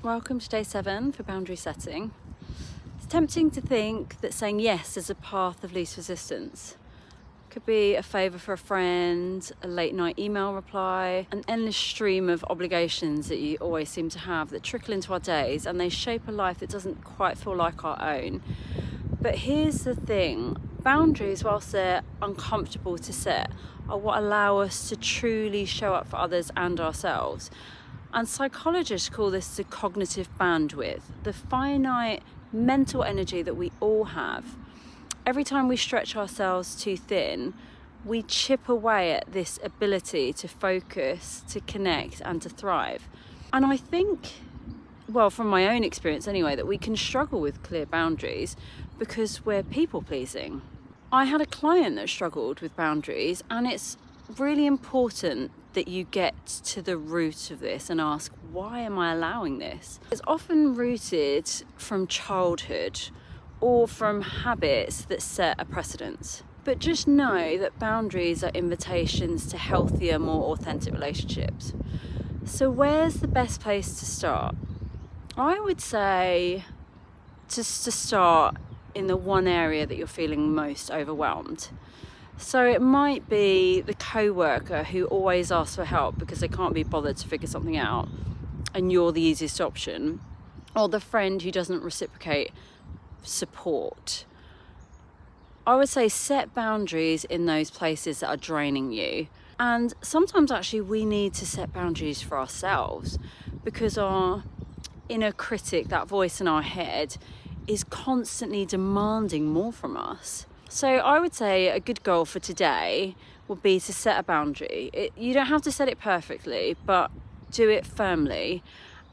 Welcome to day 7 for boundary setting. It's tempting to think that saying yes is a path of least resistance. Could be a favour for a friend, a late night email reply, an endless stream of obligations that you always seem to have that trickle into our days, and they shape a life that doesn't quite feel like our own. But here's the thing, boundaries, whilst they're uncomfortable to set, are what allow us to truly show up for others and ourselves. And psychologists call this the cognitive bandwidth, the finite mental energy that we all have. Every time we stretch ourselves too thin, we chip away at this ability to focus, to connect, and to thrive. And I think, well, from my own experience anyway, that we can struggle with clear boundaries because we're people pleasing. I had a client that struggled with boundaries, and it's really important that you get to the root of this and ask, why am I allowing this? It's often rooted from childhood or from habits that set a precedent. But just know that boundaries are invitations to healthier, more authentic relationships. So where's the best place to start? I would say just to start in the one area that you're feeling most overwhelmed. So it might be the co-worker who always asks for help because they can't be bothered to figure something out and you're the easiest option, or the friend who doesn't reciprocate support. I would say set boundaries in those places that are draining you. And sometimes actually we need to set boundaries for ourselves because our inner critic, that voice in our head, is constantly demanding more from us. So I would say a good goal for today would be to set a boundary. You don't have to set it perfectly, but do it firmly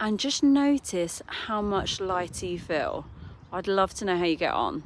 and just notice how much lighter you feel. I'd love to know how you get on.